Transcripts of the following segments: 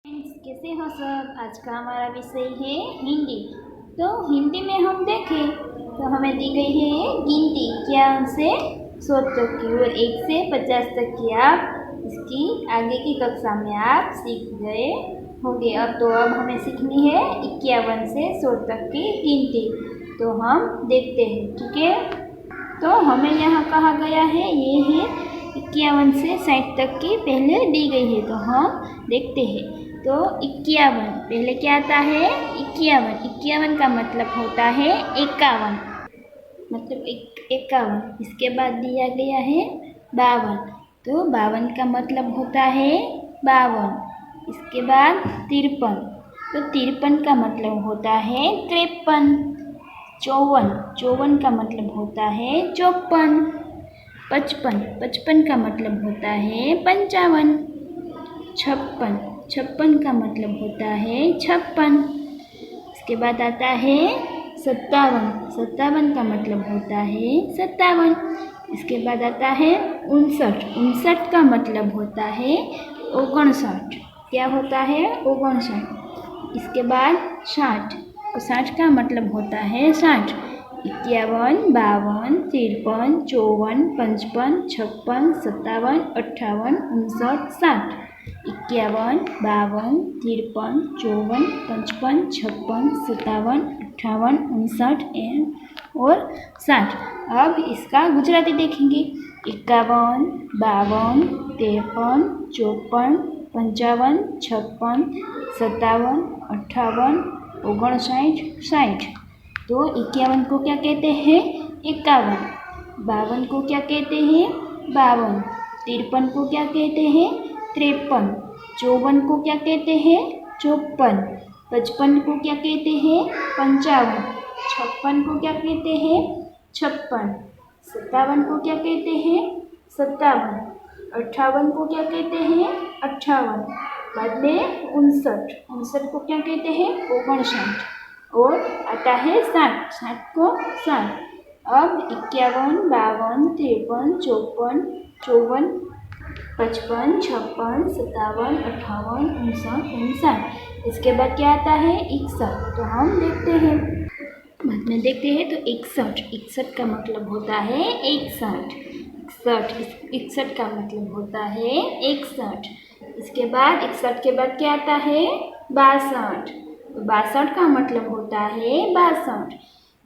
Friends, कैसे हो सब। आज का हमारा विषय है हिंदी। तो हिंदी में हम देखें तो हमें दी गई है गिनती क्या से 100 तक की और 1 से 50 तक की। आप इसकी आगे की कक्षा में आप सीख गए होंगे। अब हमें सीखनी है 51 से 100 तक की गिनती। तो हम देखते हैं, ठीक है। तो हमें यहाँ कहा गया है ये है 51 से 60 तक की पहले दी गई है। तो हम देखते हैं। तो 51 पहले क्या आता है 51 का मतलब होता है 51, मतलब 51। इसके बाद दिया गया है 52, तो 52 का मतलब होता है 52। इसके बाद 53, तो 53 का मतलब होता है 53। 54 का मतलब होता है 54। 55 का मतलब होता है 55। 56 का मतलब होता है 56। इसके बाद आता है 57 का मतलब होता है 57। इसके बाद आता है 59 का मतलब होता है 59। क्या होता है 59। इसके बाद 60 का मतलब होता है 60। 51, 52, 53, 54, 55, 56, 57, 58, 59, 60। 51, 52, 53, 54, 55, 56, 57, 58, 59 और 60। अब इसका गुजराती देखेंगे। 51, 52, 53, 54, 55, 56, 57, 58, 59, 60। तो 51 को क्या कहते हैं 51। 52 को क्या कहते हैं 52। 53 को क्या कहते हैं 53। 54 को क्या कहते हैं 54। 55 को क्या कहते हैं 55। 56 को क्या कहते हैं 56। 57 को क्या कहते हैं 57। 58 को क्या कहते हैं 58। बाद में 59 को क्या कहते हैं 59। और आता है 60 को 60। अब 51, 52, 53, 54, 54, 55, 56, 57, 58, 59, 59। इसके बाद क्या आता है 61। तो हम देखते हैं, बाद में देखते हैं। तो 61 का मतलब होता है 61। 61 का मतलब होता है 61। इसके बाद 61 के बाद क्या आता है 62। तो 62 का मतलब होता है 62।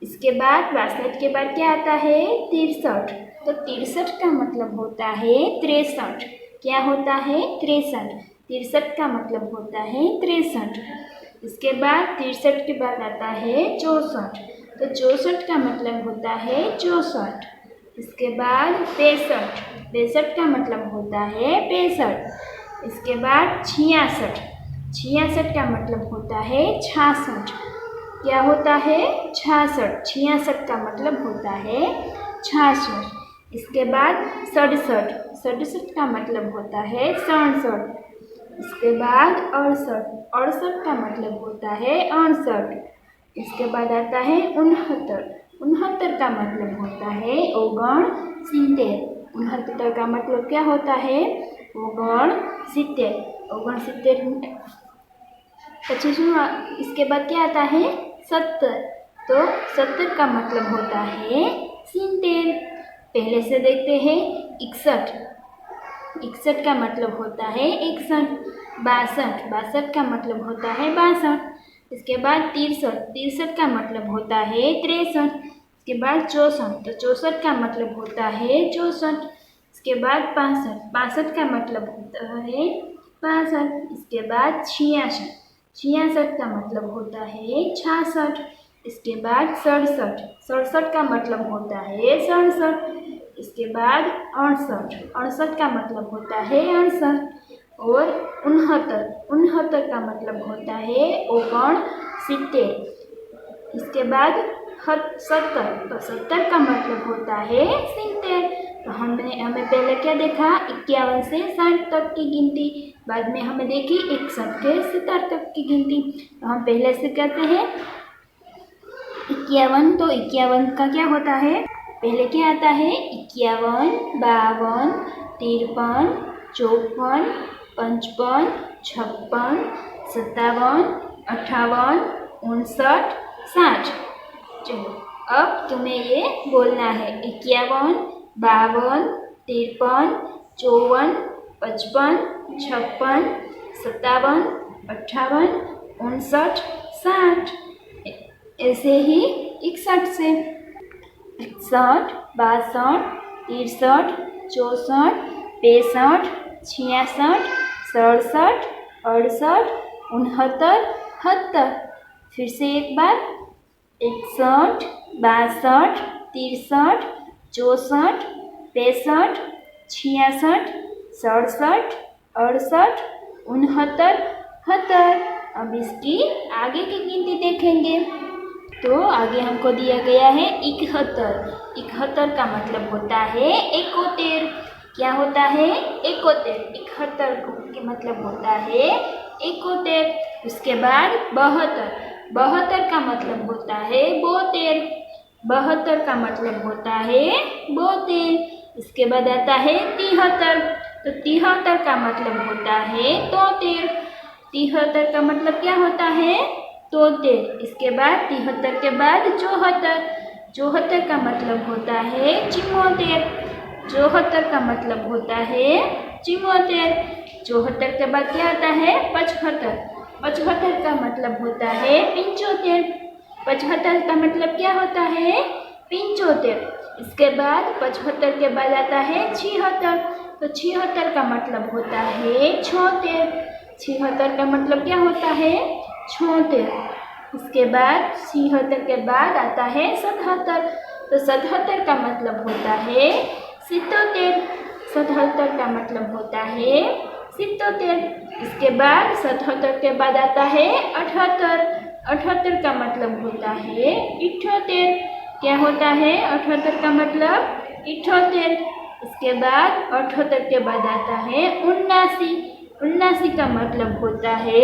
इसके बाद 62 के बाद क्या आता है 63। तो 63 का मतलब होता है 63। क्या होता है 63। 63 का मतलब होता है 63। इसके बाद 63 के बाद आता है 64। तो 64 का मतलब होता है 64। इसके बाद 65 का मतलब होता है 65। इसके बाद 66 का मतलब होता है 66। क्या होता है 66 का मतलब होता है 66। इसके बाद 67 का मतलब होता है 67। इसके बाद 68 का मतलब होता है 68। इसके बाद आता है 69 का मतलब होता है 69। 69 का मतलब क्या होता है 69। પછી શું इसके बाद क्या आता है 70। तो 70 का मतलब होता है 70। पहले से देखते हैं 61 का मतलब होता है 61। 62 का मतलब होता है 62। इसके बाद 63 का मतलब होता है 63। इसके बाद 64। तो 64 का मतलब होता है 64। इसके बाद 65 का मतलब होता है 65। इसके बाद 66 का मतलब होता है 66। इसके बाद 67 का मतलब होता है 67। इसके बाद 68 का मतलब होता है 68। और 69 का मतलब होता है 69। इसके बाद 70। तो 70 का मतलब होता है 70। तो हमें पहले क्या देखा 51 से 60 तक की गिनती। बाद में हमें देखी 61 से 70 तक की गिनती। तो हम पहले से करते हैं 51। तो 51 का क्या होता है पहले क्या आता है 51, 52, 53, 54, 55, 56, 57, 58, 59, 60। चलो अब तुम्हें ये बोलना है 51, 52, 53, 54, 55, 56, 57, 58, 59, 60। ऐसे ही 61 से 61, 62, 63, 64, 65, 66, 67, 68, 69, 70। फिर से एक बार 61, 62, 63, 64, 65, 66, 67, 68, 69, 70। अब इसकी आगे की गिनती देखेंगे तो आगे हमको दिया गया है 71। 71 का मतलब होता है 71। क्या होता है? 71। 71 के मतलब होता है 71। उसके बाद 72। 72 का मतलब होता है 72। 72 का मतलब होता है 72। इसके बाद आता है 73। तो 73 का मतलब होता है 73। 73 का मतलब क्या होता है? 73। इसके बाद 73 के बाद 74। 74 का मतलब होता है 74। 74 का मतलब होता है 74। 74 के बाद क्या आता है? 75। 75 का मतलब होता है 75। 75 का मतलब क्या होता है? 75। इसके बाद 75 के बाद आता है 76। तो 76 का मतलब होता है 76। 76 का मतलब क्या होता है? 76। इसके बाद 76 के बाद आता है 77। तो 77 का मतलब होता है 77। 77 का मतलब होता है 77। इसके बाद 77 के बाद आता है 78। 78 का मतलब होता है 78। क्या होता है 78 का मतलब? 78। इसके बाद 78 के बाद आता है 79। 79 का मतलब होता है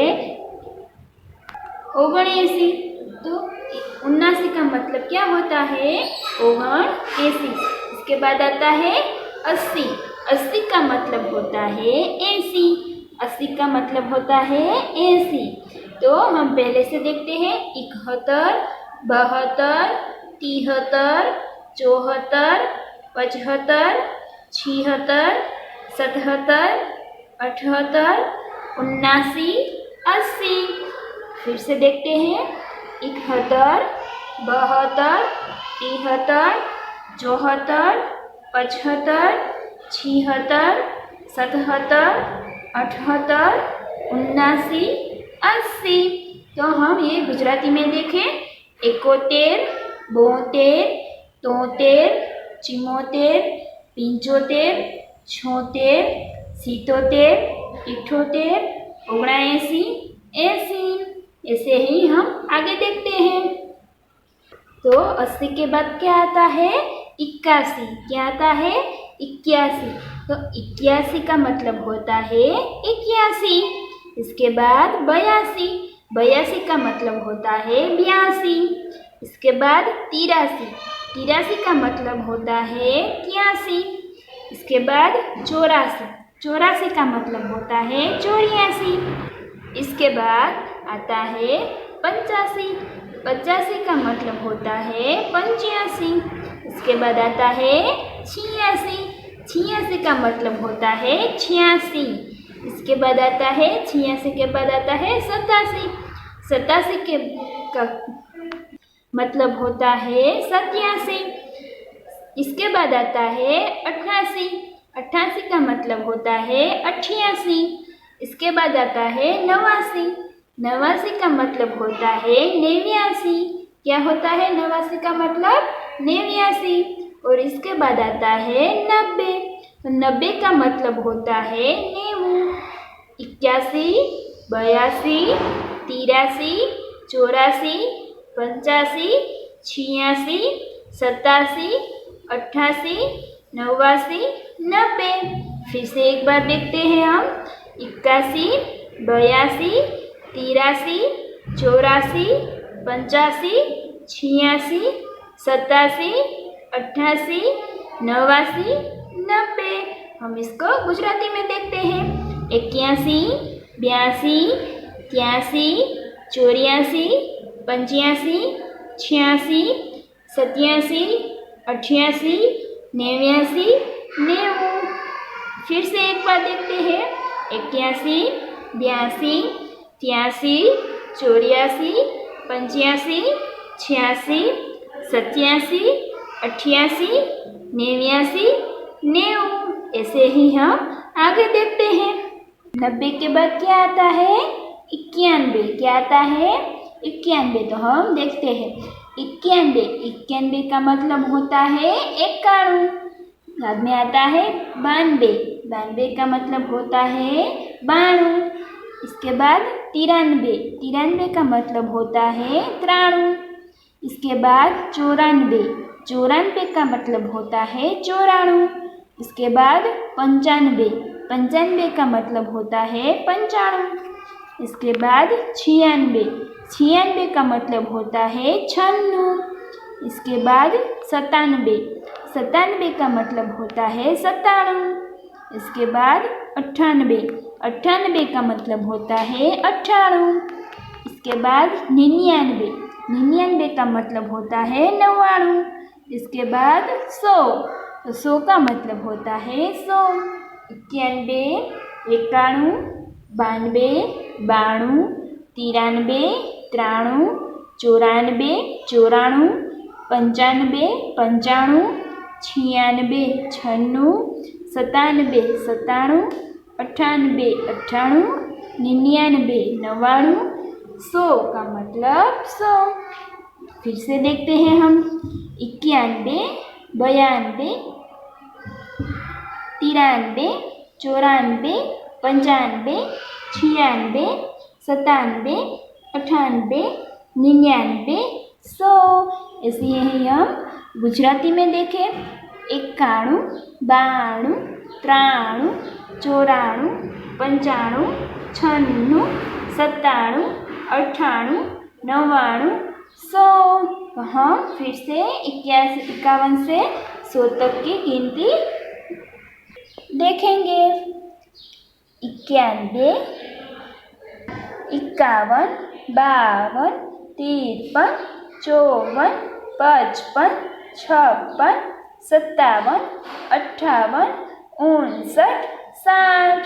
79। तो 79 का मतलब क्या होता है? 79। इसके बाद आता है 80। 80 का मतलब होता है 80। 80 का मतलब होता है 80। तो हम पहले से देखते हैं 71, 72, 73, 74, 75, 76, 77, 78, 79, 80। फिर से देखते हैं 71, 72, 73, 74, 75, 76, 77, 78, 79, 80। तो हम ये गुजराती में देखें 71, 72, 73, 74, 75, 76, 77, 78, 79, 80। ऐसे ही हम आगे देखते हैं। तो 80 के बाद क्या आता है? 81। क्या आता है? 81। तो 81 का मतलब होता है 81। इसके बाद 82। 82 का मतलब होता है 82। इसके बाद 83। 83 का मतलब होता है 83। इसके बाद 84। 84 का मतलब होता है 84। इसके बाद आता है 85। 85 का मतलब होता है 85। इसके बाद आता है 86। 86 का मतलब होता है 86। इसके बाद आता है 86 के बाद आता है 87। 87 के का मतलब होता है 87। इसके बाद आता है 88। 88 का मतलब होता है 88। इसके बाद आता है 89। 89 का मतलब होता है 89। क्या होता है 89 का मतलब? 89। और इसके बाद आता है 90। तो 90 का मतलब होता है 90। 81, 82, 83, 84, 85, 86, 87, 88, 89, 90। फिर से एक बार देखते हैं हम 81, 82, 83, 84, 85, 86, 87, 88, 89, 90। हम इसको गुजराती में देखते हैं 81, 82, 83, 84, 85, 86, 87, 88, 89, 90। फिर से एक बार देखते हैं। 81, 82, 83, 84, 85, 86, 87, 88, 89, 90। ऐसे ही हम आगे देखते हैं। 90 के बाद क्या आता है? 91। क्या आता है? 91। तो हम देखते हैं। 91 का मतलब होता है 91। बाद में आता है 92 का मतलब होता है 92। इसके बाद 93 का मतलब होता है 93। इसके बाद 94 का मतलब होता है 94। इसके बाद 95 का मतलब होता है 95। इसके बाद 96 का मतलब होता है 96। इसके बाद 97 का मतलब होता है 97। इसके बाद 98 का मतलब होता है 98। इसके बाद 99 का मतलब होता है 99। इसके बाद 100 तो 100 का मतलब होता है 100। 91, 91, 92, 92, 93, 93, 94, 94, 95, 95, 96, 96, 97, 97, 98, 98, 99, 99, 100 का मतलब 100। फिर से देखते हैं हम। 91, 92, 93, 94, 95, 96, 97, 98, 99, 100। ऐसे ही हम गुजराती में देखें। 91, 92, 93, 94, 95, 96, 97, 98, 99, 100। तो हम फिर से 51 से 100 तक की गिनती देखेंगे। 91, 51, 52, 53, 54, 55, 56, 57, 58, 59, 60।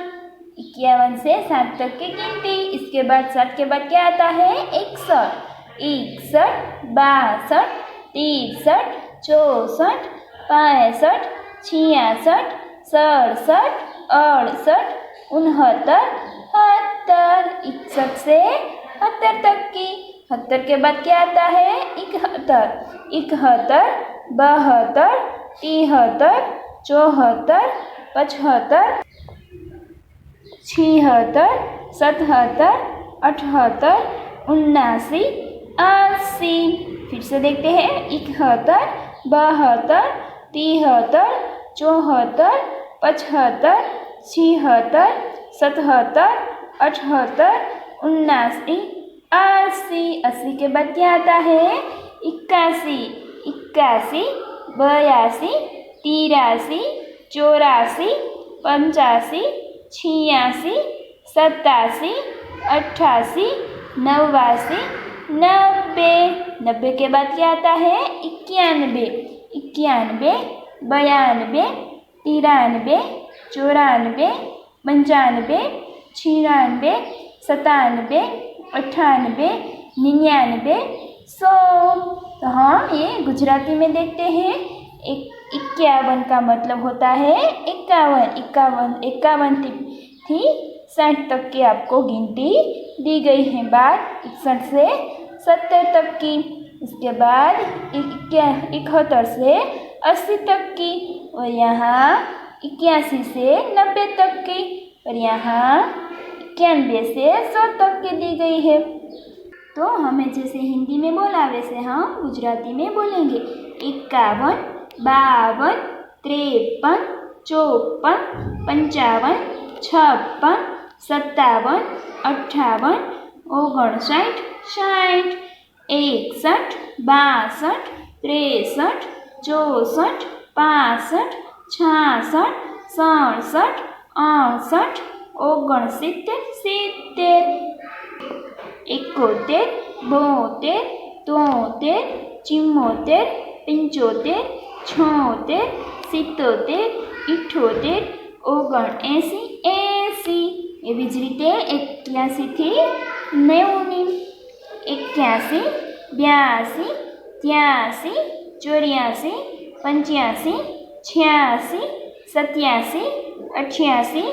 51 से 60 तक की गिनती। इसके बाद 60 के बाद क्या आता है? 61, 61, 62, 63, 64, 65, 66, 67, 68, 69, 70। 61 से 70 तक की। 70 के बाद क्या आता है? 71, 71, 72, 73, 74, 75, 76, 77, 78, 79, 80। फिर से देखते हैं। 71, 72, 73, 74, 75, 76, 77, 78, 79, 80। 80 के बाद क्या आता है? 81, 82, 82, 83, 84, 85, 86, 87, 88, 89, 90। 90 के बाद क्या आता है? 91, 91, 92, 93, 94, 95, 96, 97, 98, 99, 100। तो हम ये गुजराती में देखते हैं। 51 का मतलब होता है 51, 51 थी 60 तक की आपको गिनती दी गई है। बाद 61 से 70 तक की। इसके बाद 71 से 80 तक की। और यहाँ 81 से 90 तक की। और यहाँ 91 से 100 तक की दी गई है। तो हमें जैसे हिंदी में बोला वैसे हम गुजराती में बोलेंगे। 51, 52, 53, 54, 55, 56, 57, 58, 59, 60, 61, 62, 63, 64, 65, 66, 67, 68, ઓગણસિત્તેર, સિત્તેર, 71, 72, 73, 74, 75, 76, 77, 78, 79, 80. એવી જ રીતે 81 થી 90ની, 81, 82, 83, 84, 85, 86, 87, 88, 89,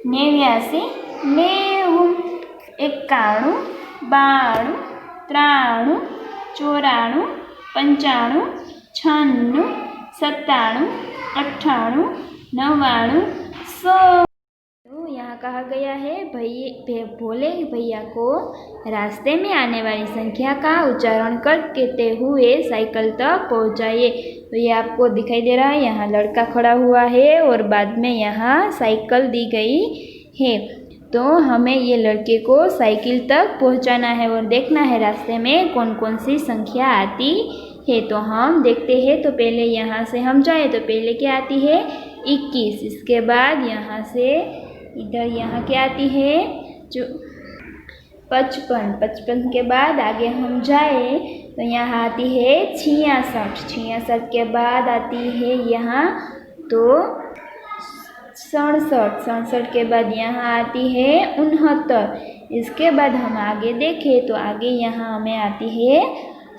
90, 91, 92, 93, 94, 95, 96, 97, 98, 99, 100. तो यहाँ कहा गया है भोले भैया को रास्ते में आने वाली संख्या का उच्चारण करते हुए साइकिल तक पहुँचाइए। तो ये आपको दिखाई दे रहा है, यहाँ लड़का खड़ा हुआ है और बाद में यहाँ साइकिल दी गई है। तो हमें ये लड़के को साइकिल तक पहुँचाना है और देखना है रास्ते में कौन कौन सी संख्या आती है। तो हम देखते हैं। तो पहले यहाँ से हम जाए तो पहले क्या आती है 21, इसके बाद यहाँ से इधर यहाँ क्या आती है जो 55, 55 के बाद आगे हम जाए तो यहाँ आती है 66, 66 के बाद आती है यहाँ तो 67, 67 के बाद यहाँ आती है 69, इसके बाद हम आगे देखें तो आगे यहाँ हमें आती है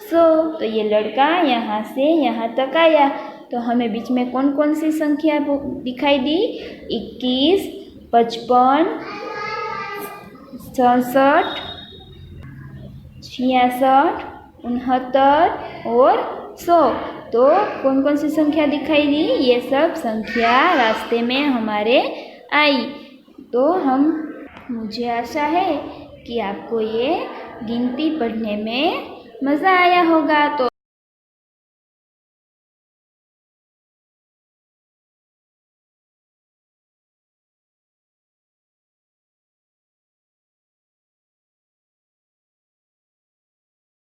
100। तो ये लड़का यहाँ से यहाँ तक आया। तो हमें बीच में कौन कौन सी संख्या दिखाई दी 21, 55, 67, 66, 69 और 100। तो कौन कौन सी संख्या दिखाई दी, ये सब संख्या रास्ते में हमारे आई। तो मुझे आशा है कि आपको ये गिनती पढ़ने में मज़ा आया होगा। तो